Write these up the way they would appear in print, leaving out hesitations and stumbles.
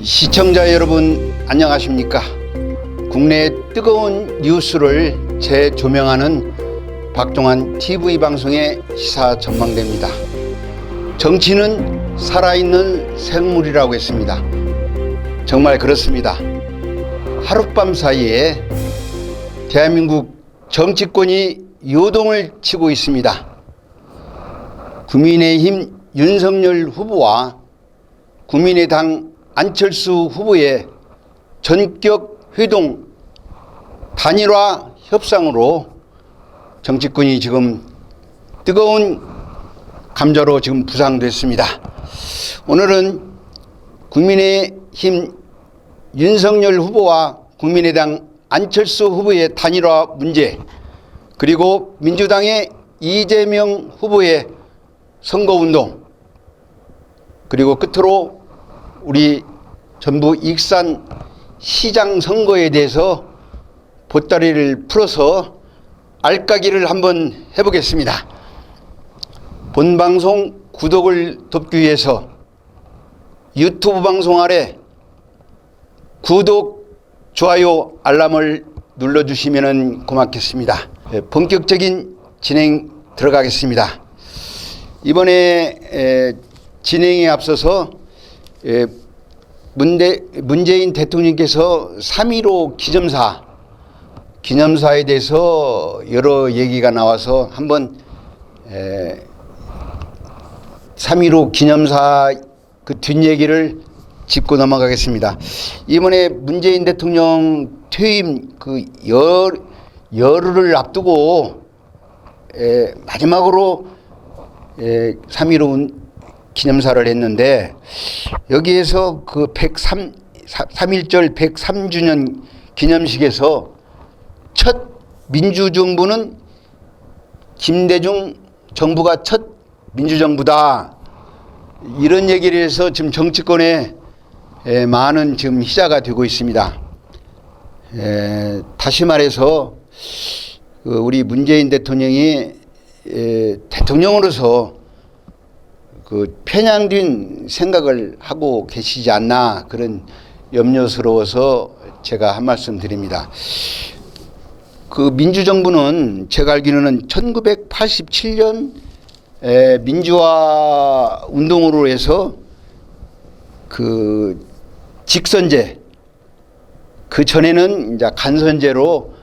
시청자 여러분 안녕하십니까? 국내의 뜨거운 뉴스를 재조명하는 박종환 TV 방송의 시사 전망대입니다. 정치는 살아있는 생물이라고 했습니다. 정말 그렇습니다. 하룻밤 사이에 대한민국 정치권이 요동을 치고 있습니다. 국민의힘 윤석열 후보와 국민의당 안철수 후보의 전격 회동 단일화 협상으로 정치권이 지금 뜨거운 감자로 지금 부상됐습니다. 오늘은 국민의힘 윤석열 후보와 국민의당 안철수 후보의 단일화 문제, 그리고 민주당의 이재명 후보의 선거운동, 그리고 끝으로 우리 전북 익산 시장 선거에 대해서 보따리를 풀어서 알까기를 한번 해보겠습니다. 본 방송 구독을 돕기 위해서 유튜브 방송 아래 구독, 좋아요, 알람을 눌러주시면 고맙겠습니다. 본격적인 진행 들어가겠습니다. 이번에 진행에 앞서서 문재인 대통령께서 3.15 기념사에 대해서 여러 얘기가 나와서 한번 3.15 기념사 그 뒷얘기를 짚고 넘어가겠습니다. 이번에 문재인 대통령 퇴임 그 열흘을 앞두고 마지막으로 3.15 기념사를 했는데, 여기에서 그 3.1절 103주년 기념식에서 첫 민주정부는 김대중 정부가 첫 민주정부다, 이런 얘기를 해서 지금 정치권에 많은 지금 희자가 되고 있습니다. 다시 말해서 우리 문재인 대통령이 대통령으로서 그 편향된 생각을 하고 계시지 않나, 그런 염려스러워서 제가 한 말씀 드립니다. 그 민주정부는 제가 알기로는 1987년 민주화 운동으로 해서 그 직선제, 그 전에는 이제 간선제로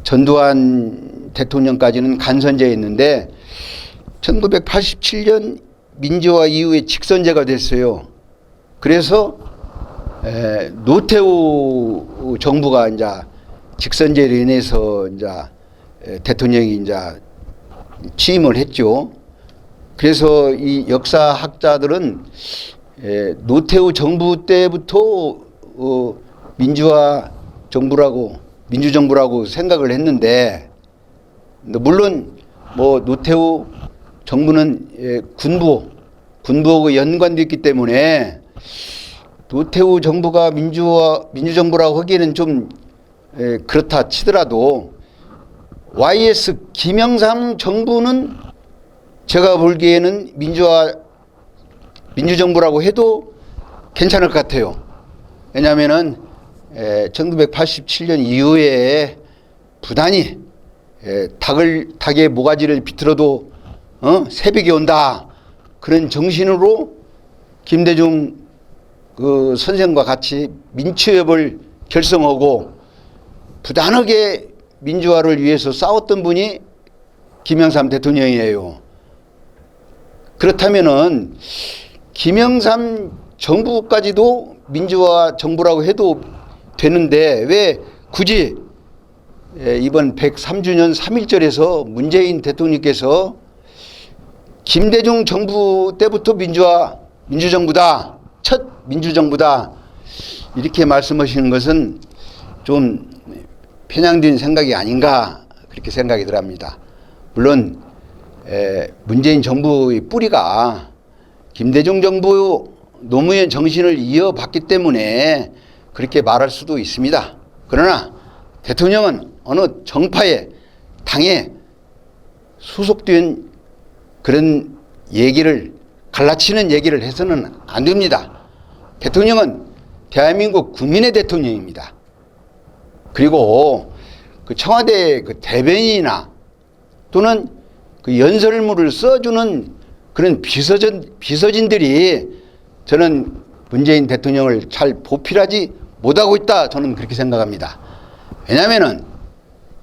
전두환 대통령까지는 간선제였는데 1987년 민주화 이후에 직선제가 됐어요. 그래서 노태우 정부가 이제 직선제로 인해서 이제 대통령이 이제 취임을 했죠. 그래서 이 역사학자들은 노태우 정부 때부터 민주화 정부라고, 민주정부라고 생각을 했는데, 물론 뭐 노태우 정부는 군부하고 연관되어 있기 때문에 노태우 정부가 민주정부라고 하기에는 좀 그렇다 치더라도 YS 김영삼 정부는 제가 보기에는 민주정부라고 해도 괜찮을 것 같아요. 왜냐하면은 1987년 이후에 부단히 닭의 모가지를 비틀어도 새벽이 온다, 그런 정신으로 김대중 그 선생과 같이 민추협을 결성하고 부단하게 민주화를 위해서 싸웠던 분이 김영삼 대통령이에요. 그렇다면은 김영삼 정부까지도 민주화 정부라고 해도 되는데 왜 굳이 이번 103주년 3.1절에서 문재인 대통령께서 김대중 정부 때부터 민주정부다, 첫 민주정부다, 이렇게 말씀하시는 것은 좀 편향된 생각이 아닌가, 그렇게 생각이 들합니다. 물론 문재인 정부의 뿌리가 김대중 정부 노무현 정신을 이어받기 때문에 그렇게 말할 수도 있습니다. 그러나 대통령은 어느 정파의 당에 소속된 그런 얘기를 갈라치는 얘기를 해서는 안 됩니다. 대통령은 대한민국 국민의 대통령입니다. 그리고 그 청와대 그 대변인이나 또는 그 연설문을 써주는 그런 비서진들이 저는 문재인 대통령을 잘 보필하지 못하고 있다, 저는 그렇게 생각합니다. 왜냐하면은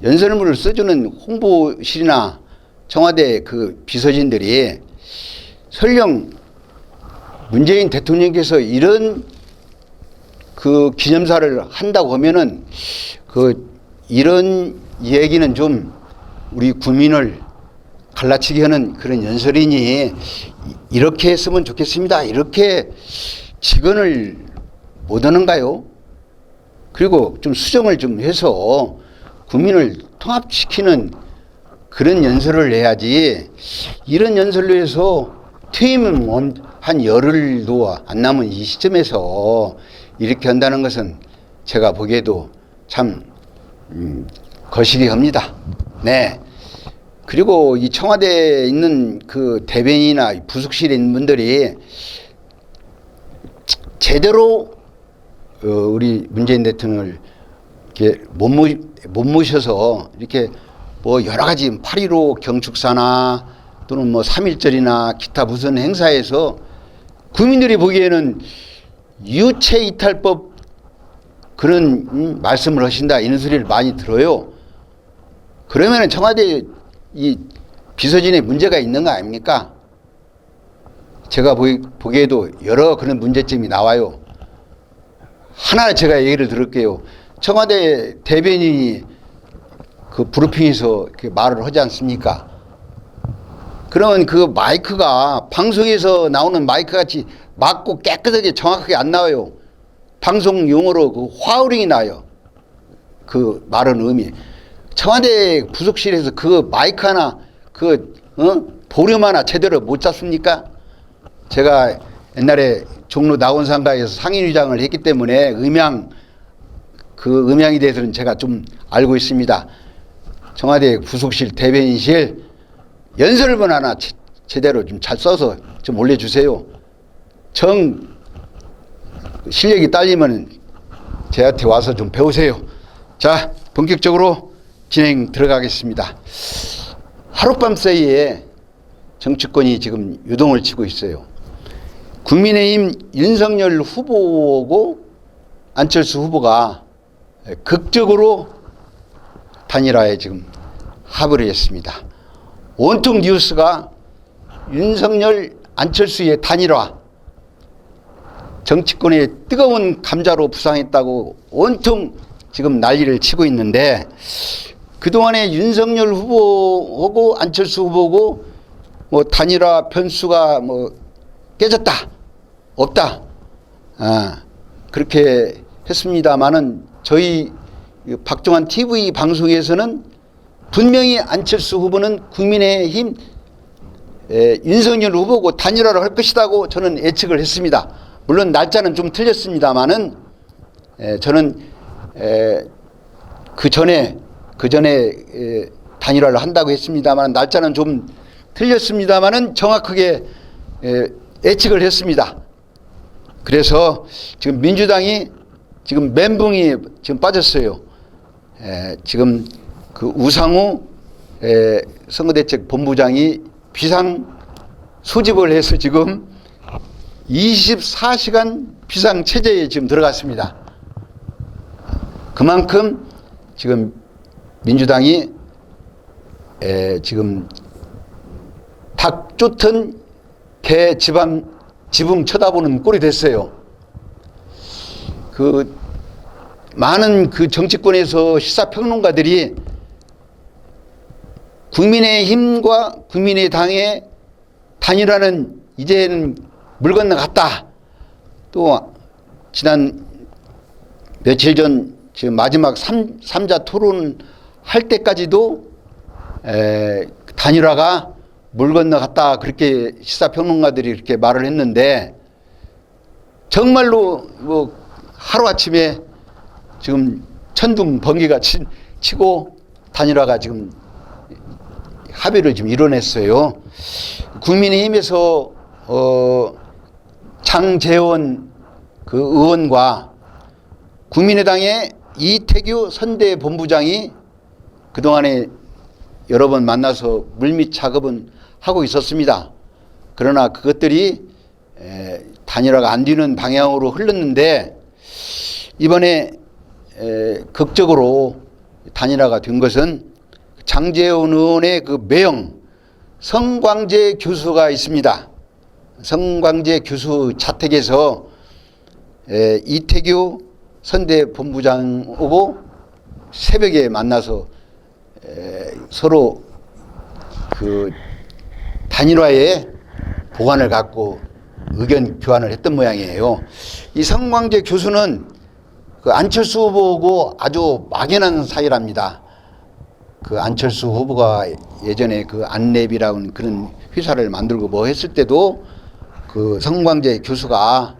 연설문을 써주는 홍보실이나 청와대 그 비서진들이 설령 문재인 대통령께서 이런 그 기념사를 한다고 하면은 그 이런 얘기는 좀 우리 국민을 갈라치게 하는 그런 연설이니 이렇게 했으면 좋겠습니다, 이렇게 직언을 못 하는가요? 그리고 좀 수정을 좀 해서 국민을 통합시키는 그런 연설을 해야지, 이런 연설로 해서 퇴임 한 열흘도 안 남은 이 시점에서 이렇게 한다는 것은 제가 보기에도 참 거시기 합니다. 네. 그리고 이 청와대에 있는 그 대변인이나 부속실에 있는 분들이 제대로 우리 문재인 대통령을 이렇게 못 모셔서 이렇게 뭐 여러 가지 8.15 경축사나 또는 뭐 3.1절이나 기타 무슨 행사에서 국민들이 보기에는 유체이탈법 그런 말씀을 하신다, 이런 소리를 많이 들어요. 그러면은 청와대 이 비서진에 문제가 있는 거 아닙니까? 제가 보기에도 여러 그런 문제점이 나와요. 하나 제가 얘기를 들을게요. 청와대 대변인이 그 브리핑에서 이렇게 말을 하지 않습니까? 그러면 그 마이크가 방송에서 나오는 마이크 같이 맑고 깨끗하게 정확하게 안 나와요. 방송 용어로 그 화우링이 나요. 그 말은 의미. 청와대 부속실에서 그 마이크 하나, 보름 하나 제대로 못 잡습니까? 제가 옛날에 종로 낙원상가에서 상인위장을 했기 때문에 그 음향에 대해서는 제가 좀 알고 있습니다. 청와대 부속실 대변인실 연설문 하나 제대로 좀 잘 써서 좀 올려주세요. 실력이 딸리면 저한테 와서 좀 배우세요. 자, 본격적으로 진행 들어가겠습니다. 하룻밤 사이에 정치권이 지금 유동을 치고 있어요. 국민의힘 윤석열 후보고 안철수 후보가 극적으로 단일화에 지금 합의를 했습니다. 온통 뉴스가 윤석열 안철수의 단일화, 정치권의 뜨거운 감자로 부상했다고 온통 지금 난리를 치고 있는데, 그동안에 윤석열 후보하고 안철수 후보고 뭐 단일화 변수가 뭐 깨졌다, 없다, 그렇게 했습니다만은 저희 박종환 TV 방송에서는 분명히 안철수 후보는 국민의힘 윤석열 후보고 단일화를 할 것이라고 저는 예측을 했습니다. 물론 날짜는 좀 틀렸습니다만은 저는 그 전에 단일화를 한다고 했습니다만 날짜는 좀 틀렸습니다만은 정확하게 예측을 했습니다. 그래서 지금 민주당이 지금 멘붕이 지금 빠졌어요. 지금 그 우상호 선거대책본부장이 비상 소집을 해서 지금 24시간 비상 체제에 지금 들어갔습니다. 그만큼 지금 민주당이 지금 닭 쫓은 개 지붕 쳐다보는 꼴이 됐어요. 그 많은 그 정치권에서 시사평론가들이 국민의힘과 국민의당의 단일화는 이제는 물 건너갔다. 또 지난 며칠 전 지금 마지막 3자 토론 할 때까지도 단일화가 물 건너갔다, 그렇게 시사평론가들이 이렇게 말을 했는데, 정말로 뭐 하루아침에 지금 천둥 번개가 치고 단일화가 지금 합의를 지금 이뤄냈어요. 국민의힘에서 장제원 그 의원과 국민의당의 이태규 선대본부장이 그동안에 여러 번 만나서 물밑 작업은 하고 있었습니다. 그러나 그것들이 단일화가 안 되는 방향으로 흘렀는데 이번에 극적으로 단일화가 된 것은 장제원 의원의 그 매형 성광재 교수가 있습니다. 성광재 교수 자택에서 이태규 선대본부장하고 새벽에 만나서 서로 그 단일화에 보관을 갖고 의견 교환을 했던 모양이에요. 이 성광재 교수는 그 안철수 후보하고 아주 막연한 사이랍니다. 그 안철수 후보가 예전에 그 안랩이라는 그런 회사를 만들고 뭐 했을 때도 그 성광재 교수가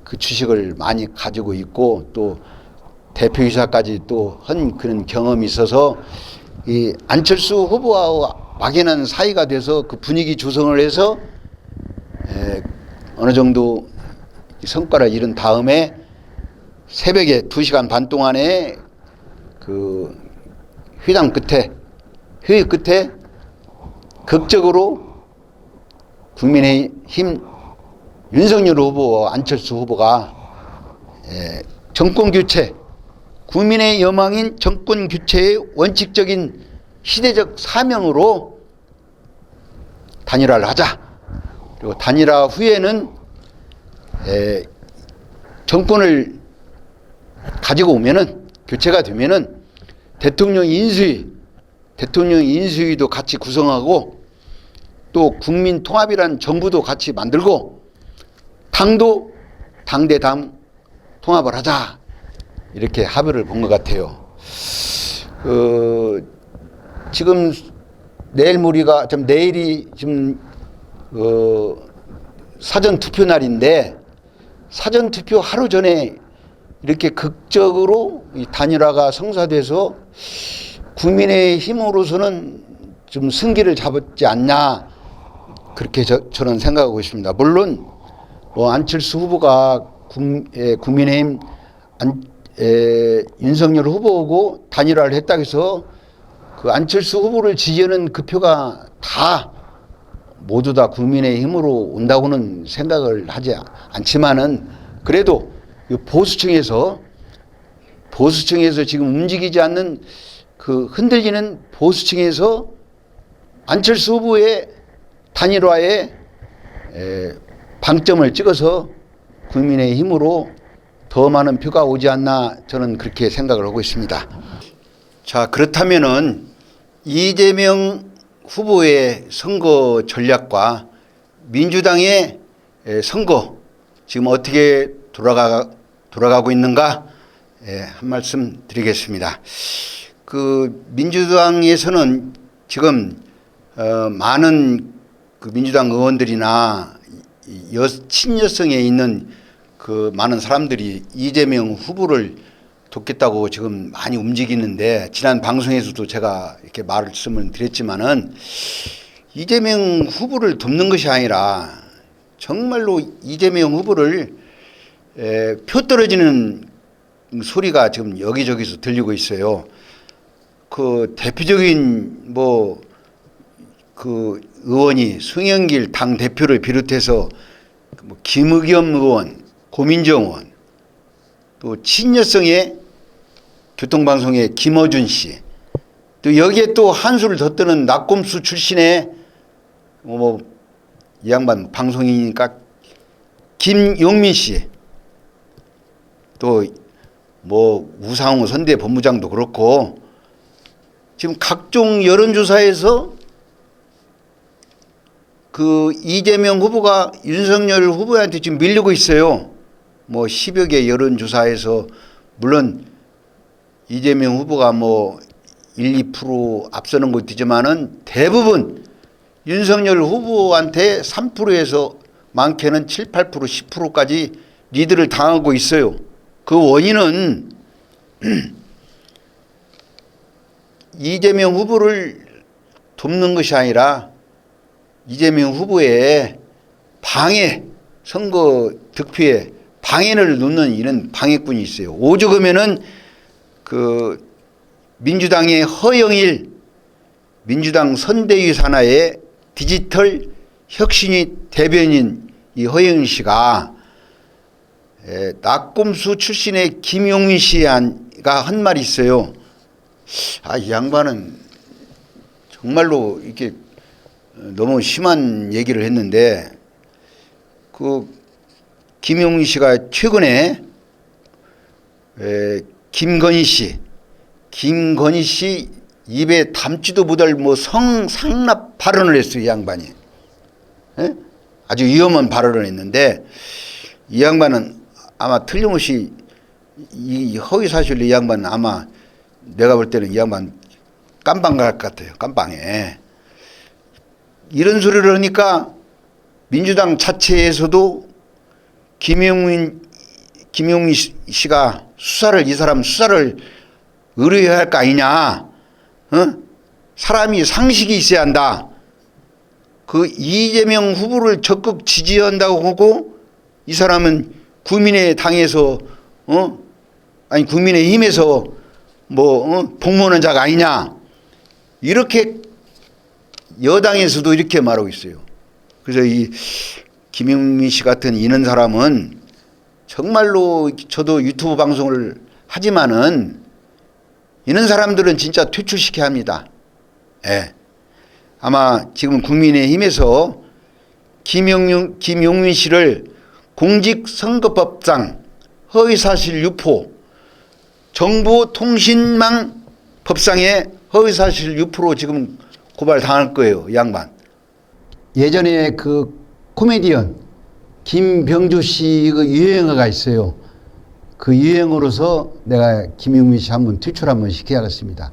그 주식을 많이 가지고 있고 또 대표이사까지 또 한 그런 경험이 있어서 이 안철수 후보와 막연한 사이가 돼서 그 분위기 조성을 해서 어느 정도 성과를 이룬 다음에 새벽에 2시간 반 동안에 그 회의 끝에 극적으로 국민의힘 윤석열 후보와 안철수 후보가 정권 교체, 국민의 여망인 정권 교체의 원칙적인 시대적 사명으로 단일화를 하자. 그리고 단일화 후에는 정권을 가지고 오면은 교체가 되면은 대통령 인수위도 같이 구성하고 또 국민 통합이란 정부도 같이 만들고 당도 당대당 통합을 하자 이렇게 합의를 본 것 같아요. 지금 내일이 지금 사전 투표 날인데 사전 투표 하루 전에 이렇게 극적으로 이 단일화가 성사돼서 국민의힘으로서는 좀 승기를 잡았지 않냐 그렇게 저는 생각하고 있습니다. 물론 안철수 후보가 국민의힘 윤석열 후보하고 단일화를 했다고 해서 그 안철수 후보를 지지하는 그 표가 다 모두 다 국민의힘으로 온다고는 생각을 하지 않지만은 그래도 보수층에서 지금 움직이지 않는 그 흔들리는 보수층에서 안철수 후보의 단일화에 방점을 찍어서 국민의힘으로 더 많은 표가 오지 않나 저는 그렇게 생각을 하고 있습니다. 자, 그렇다면은 이재명 후보의 선거 전략과 민주당의 선거 지금 어떻게 돌아가고 있는가 한 말씀 드리겠습니다. 그 민주당에서는 지금 많은 그 민주당 의원들이나 친여성에 있는 그 많은 사람들이 이재명 후보를 돕겠다고 지금 많이 움직이는데 지난 방송에서도 제가 이렇게 말씀을 드렸지만은 이재명 후보를 돕는 것이 아니라 정말로 이재명 후보를 표 떨어지는 소리가 지금 여기저기서 들리고 있어요. 그 대표적인 그 의원이 송영길 당 대표를 비롯해서 김의겸 의원, 고민정 의원, 또 친여성의 교통방송의 김어준 씨, 또 여기에 또 한수를 더 뜨는 낙곰수 출신의 이 양반 방송인이니까 김용민 씨, 또 우상호 선대 본부장도 그렇고 지금 각종 여론조사에서 그 이재명 후보가 윤석열 후보한테 지금 밀리고 있어요. 10여 개 여론조사에서 물론 이재명 후보가 1, 2% 앞서는 것도 있지만은 대부분 윤석열 후보한테 3%에서 많게는 7, 8%, 10%까지 리드를 당하고 있어요. 그 원인은 이재명 후보를 돕는 것이 아니라 이재명 후보의 선거 득표에 방해를 놓는 이런 방해꾼이 있어요. 오죽하면은 그 민주당의 허영일 민주당 선대위 산하의 디지털 혁신위 대변인 이 허영일 씨가 낙곰수 출신의 김용민 씨가 한 말이 있어요. 이 양반은 정말로 이렇게 너무 심한 얘기를 했는데, 그 김용민 씨가 최근에 김건희 씨 입에 담지도 못할 뭐 상납 발언을 했어요. 이 양반이. 아주 위험한 발언을 했는데, 이 양반은 아마 틀림없이 이 허위 사실로 이 양반은 아마 내가 볼 때는 이 양반 깜빵 갈 것 같아요. 깜빵에. 이런 소리를 하니까 민주당 자체에서도 김용민 씨가 이 사람 수사를 의뢰해야 할 거 아니냐. 사람이 상식이 있어야 한다. 그 이재명 후보를 적극 지지한다고 하고 이 사람은 국민의당에서 국민의힘에서 복무하는 자가 아니냐. 이렇게 여당에서도 이렇게 말하고 있어요. 그래서 이 김용민 씨 같은 이런 사람은 정말로 저도 유튜브 방송을 하지만은 이런 사람들은 진짜 퇴출시켜야 합니다. 예. 아마 지금 국민의힘에서 김용민 씨를 공직선거법상 허위사실 유포, 정보통신망 법상에 허위사실 유포로 지금 고발당할 거예요. 이 양반. 예전에 그 코미디언 김병주 씨 그 유행어가 있어요. 그 유행어로서 내가 김용민 씨 한번 퇴출 한번 시켜야겠습니다.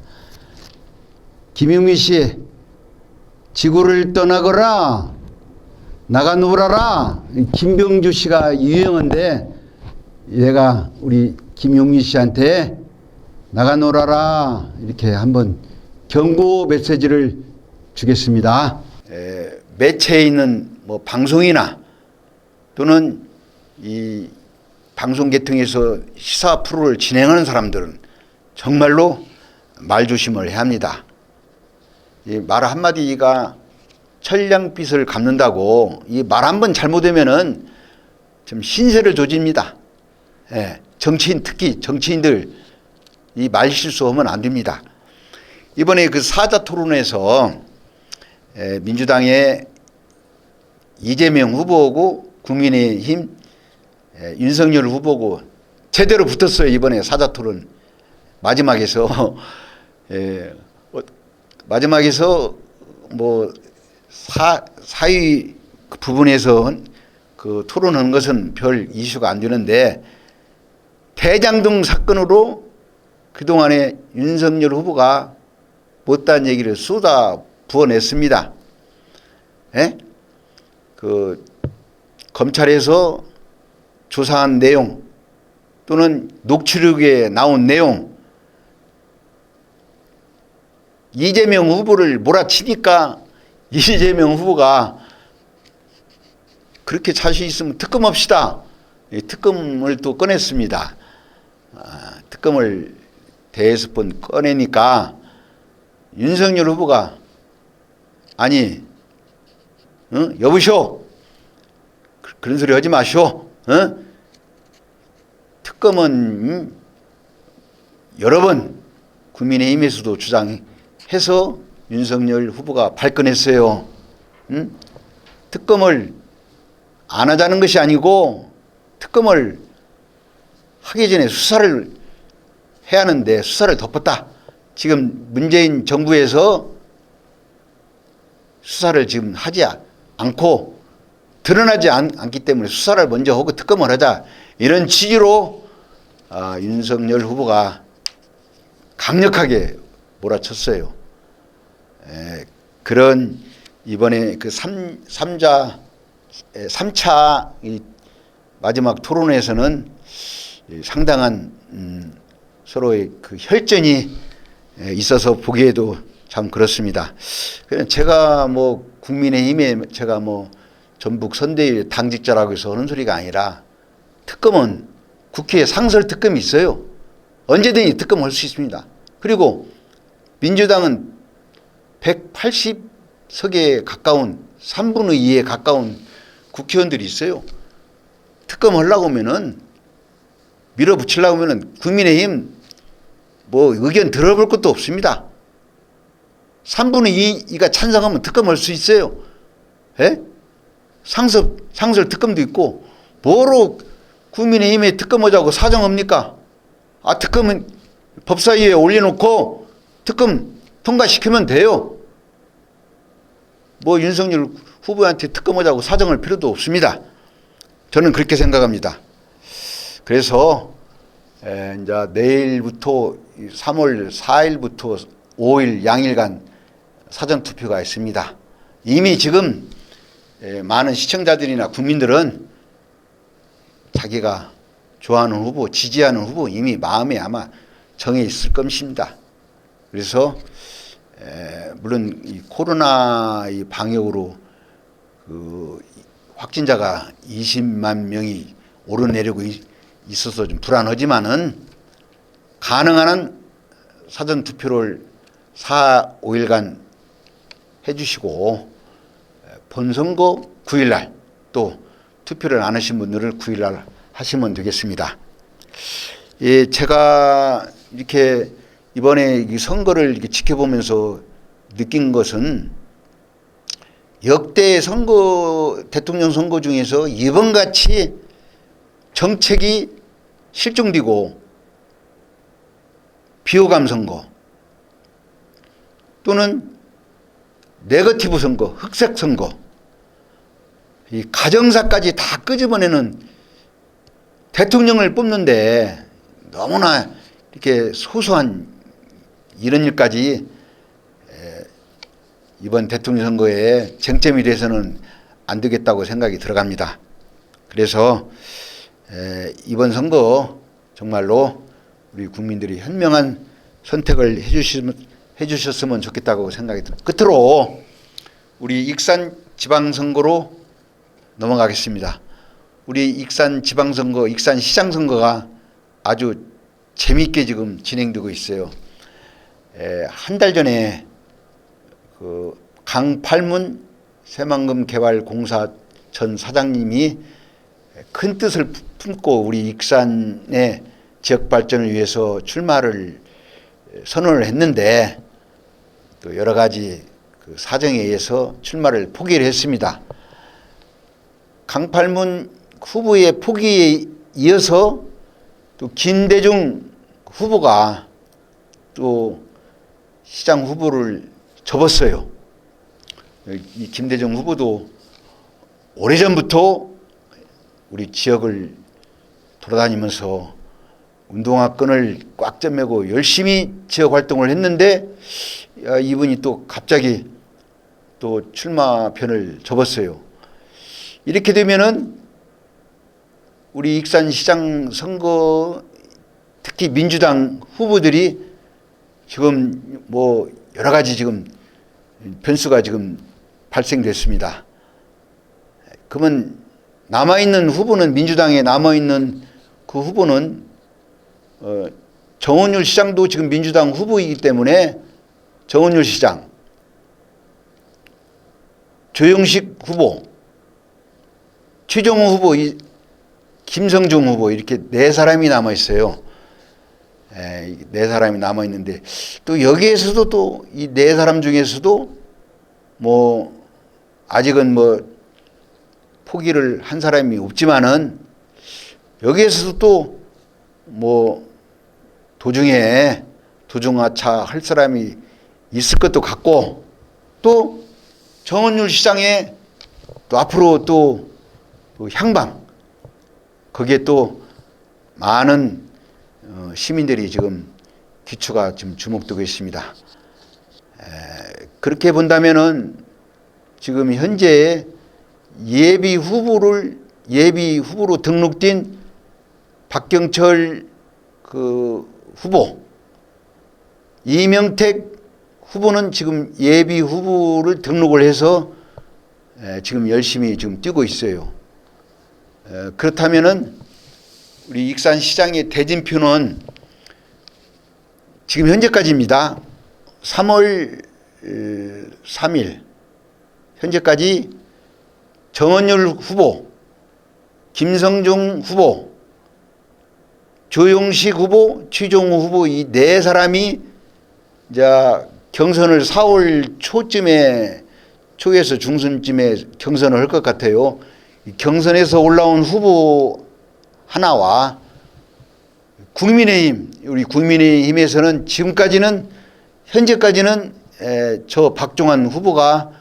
김용민 씨, 지구를 떠나거라, 나가 놀아라. 김병주 씨가 유행어인데 얘가 우리 김용민 씨한테 나가 놀아라 이렇게 한번 경고 메시지를 주겠습니다. 매체에 있는 뭐 방송이나 또는 이 방송 계통에서 시사 프로를 진행하는 사람들은 정말로 말조심을 해야 합니다. 이 말 한마디가 천냥빚을 갚는다고 이 말 한 번 잘못하면은 좀 신세를 조집니다. 정치인, 특히 정치인들 이 말 실수하면 안 됩니다. 이번에 그 사자 토론에서 민주당의 이재명 후보고 국민의힘 윤석열 후보고 제대로 붙었어요. 이번에 사자 토론 마지막에서 뭐 사위 부분에서 그 토론하는 것은 별 이슈가 안 되는데 대장동 사건으로 그동안에 윤석열 후보가 못다한 얘기를 쏟아 부어냈습니다. 그 검찰에서 조사한 내용 또는 녹취록에 나온 내용, 이재명 후보를 몰아치니까 이재명 후보가 그렇게 자신 있으면 특검합시다. 특검을 또 꺼냈습니다. 특검을 대여섯 번 꺼내니까 윤석열 후보가 아니 여보쇼 그런 소리 하지 마쇼. 특검은 여러 번 국민의힘에서도 주장해서 윤석열 후보가 발끈했어요. 특검을 안 하자는 것이 아니고 특검을 하기 전에 수사를 해야 하는데 수사를 덮었다. 지금 문재인 정부에서 수사를 지금 하지 않고 드러나지 않기 때문에 수사를 먼저 하고 특검을 하자. 이런 취지로 윤석열 후보가 강력하게 몰아쳤어요. 그런 이번에 그 3차 마지막 토론에서는 상당한 서로의 그 혈전이 있어서 보기에도 참 그렇습니다. 제가 뭐 국민의힘에 제가 뭐 전북 선대위 당직자라고 해서 하는 소리가 아니라 특검 특검은 국회에 상설 특검이 있어요. 언제든지 특검할 수 있습니다. 그리고 민주당은 180석에 가까운 3분의 2에 가까운 국회의원들이 있어요. 특검하려고 하면은 밀어붙이려고 하면은 국민의힘 뭐 의견 들어볼 것도 없습니다. 3분의 2가 찬성하면 특검할 수 있어요. 예? 상설 특검도 있고 뭐로 국민의힘에 특검하자고 사정합니까? 아, 특검은 법사위에 올려놓고 특검 통과시키면 돼요. 뭐 윤석열 후보한테 특검하자고 사정할 필요도 없습니다. 저는 그렇게 생각합니다. 그래서 이제 내일부터 3월 4일부터 5일 양일간 사전투표가 있습니다. 이미 지금 많은 시청자들이나 국민들은 자기가 좋아하는 후보, 지지하는 후보 이미 마음에 아마 정해 있을 것입니다. 그래서 물론 이 코로나 이 방역으로 그 확진자가 20만 명이 오르내리고 있어서 좀 불안하지만은 가능한 한 사전 투표를 4, 5일간 해주시고 본선거 9일날 또 투표를 안 하신 분들은 9일날 하시면 되겠습니다. 예, 제가 이렇게 이번에 이 선거를 이렇게 지켜보면서 느낀 것은 역대 선거, 대통령 선거 중에서 이번같이 정책이 실종되고 비호감 선거 또는 네거티브 선거, 흑색 선거, 이 가정사까지 다 끄집어내는 대통령을 뽑는데 너무나 이렇게 소소한 이런 일까지 이번 대통령 선거에 쟁점이 돼서는 안 되겠다고 생각이 들어갑니다. 그래서 이번 선거 정말로 우리 국민들이 현명한 선택을 해주셨으면 좋겠다고 생각이 듭니다. 끝으로 우리 익산 지방선거로 넘어가겠습니다. 우리 익산 지방선거, 익산 시장선거가 아주 재미있게 지금 진행되고 있어요. 한 달 전에 그 강팔문 새만금 개발공사 전 사장님이 큰 뜻을 품고 우리 익산의 지역 발전을 위해서 출마를 선언을 했는데 또 여러 가지 그 사정에 의해서 출마를 포기를 했습니다. 강팔문 후보의 포기에 이어서 또 김대중 후보가 또 시장 후보를 접었어요. 이 김대중 후보도 오래전부터 우리 지역을 돌아다니면서 운동화끈을 꽉 쪄매고 열심히 지역 활동을 했는데 이분이 또 갑자기 또 출마편을 접었어요. 이렇게 되면은 우리 익산시장 선거 특히 민주당 후보들이 지금 뭐 여러 가지 지금 변수가 지금 발생됐습니다. 그러면 남아있는 후보는 민주당에 남아있는 그 후보는 정원율 시장도 지금 민주당 후보이기 때문에 정원율 시장, 조영식 후보, 최종호 후보, 김성중 후보 이렇게 네 사람이 남아 있어요. 네 사람이 남아 있는데 또 여기에서도 또 이 네 사람 중에서도 뭐 아직은 뭐 포기를 한 사람이 없지만은 여기에서도 또 뭐 도중에 도중하차 할 사람이 있을 것도 같고 또 정원율 시장에 또 앞으로 또 향방 거기에 또 많은 시민들이 지금 귀추가 지금 주목되고 있습니다. 그렇게 본다면은 지금 현재 예비 후보로 등록된 박경철 그 후보, 이명택 후보는 지금 예비 후보를 등록을 해서 지금 열심히 지금 뛰고 있어요. 그렇다면은 우리 익산시장의 대진표는 지금 현재까지입니다. 3월 3일 현재까지 정원율 후보, 김성중 후보, 조용식 후보, 최종우 후보 이 네 사람이 이제 경선을 4월 초에서 중순쯤에 경선을 할 것 같아요. 경선에서 올라온 후보 하나와 국민의힘, 우리 국민의힘에서는 지금까지는 현재까지는 저 박종환 후보가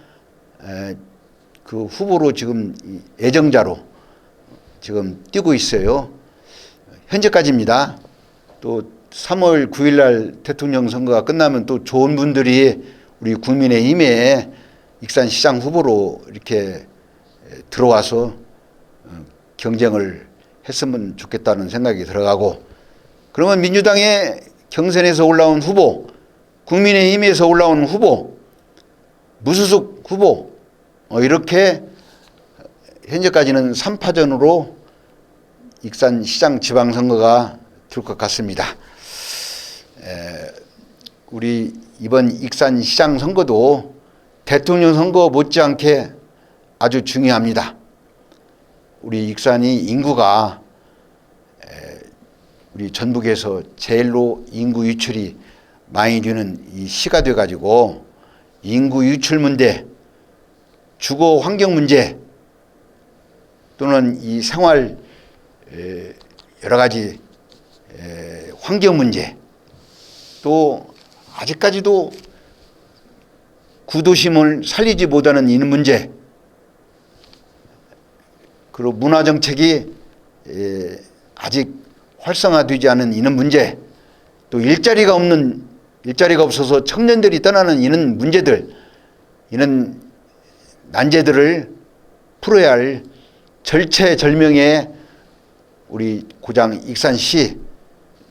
그 후보로 지금 애정자로 지금 뛰고 있어요. 현재까지입니다. 또 3월 9일 날 대통령 선거가 끝나면 또 좋은 분들이 우리 국민의힘에 익산시장 후보로 이렇게 들어와서 경쟁을 했으면 좋겠다는 생각이 들어가고, 그러면 민주당의 경선에서 올라온 후보, 국민의힘에서 올라온 후보, 무소속 후보 이렇게 현재까지는 3파전으로 익산시장 지방선거가 될 것 같습니다. 우리 이번 익산시장 선거도 대통령 선거 못지않게 아주 중요합니다. 우리 익산이 인구가 우리 전북에서 제일로 인구 유출이 많이 되는 이 시가 돼가지고 인구 유출 문제, 주거 환경 문제 또는 이 생활 여러 가지 환경 문제, 또 아직까지도 구도심을 살리지 못하는 이런 문제, 그리고 문화정책이 아직 활성화되지 않은 이런 문제, 또 일자리가 없어서 청년들이 떠나는 이런 문제들, 이런 난제들을 풀어야 할 절체절명의 우리 고장 익산시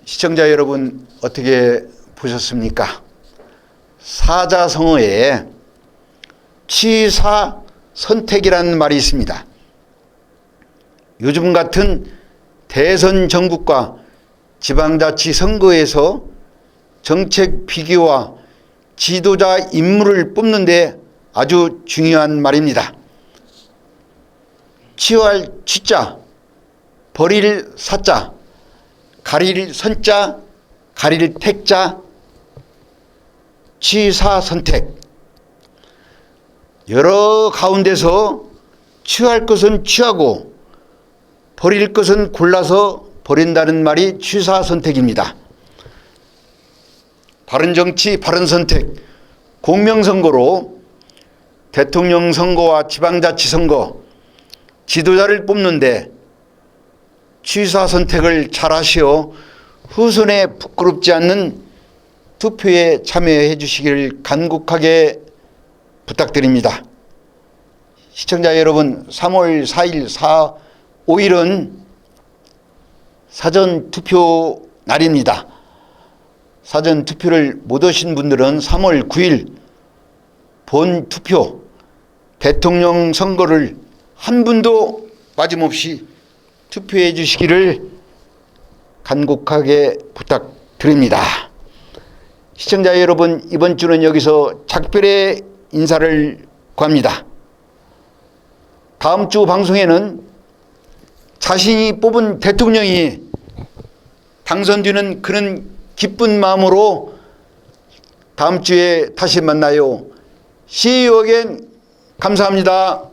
시청자 여러분 어떻게 보셨습니까? 사자성어에 취사선택이라는 말이 있습니다. 요즘 같은 대선 정국과 지방자치 선거에서 정책 비교와 지도자 인물을 뽑는 데 아주 중요한 말입니다. 취할 취자, 버릴 사자, 가릴 선자, 가릴 택자, 취사선택. 여러 가운데서 취할 것은 취하고 버릴 것은 골라서 버린다는 말이 취사선택입니다. 바른정치, 바른선택, 공명선거로 대통령 선거와 지방자치 선거, 지도자를 뽑는데 취사선택을 잘하시어 후손에 부끄럽지 않는 투표에 참여해 주시기를 간곡하게 부탁드립니다. 시청자 여러분, 3월 4일, 5일은 사전투표 날입니다. 사전투표를 못 오신 분들은 3월 9일 본투표 대통령 선거를 한 분도 빠짐없이 투표해 주시기를 간곡하게 부탁드립니다. 시청자 여러분, 이번 주는 여기서 작별의 인사를 구합니다. 다음 주 방송에는 자신이 뽑은 대통령이 당선되는 그런 기쁜 마음으로 다음 주에 다시 만나요. See you again. 감사합니다.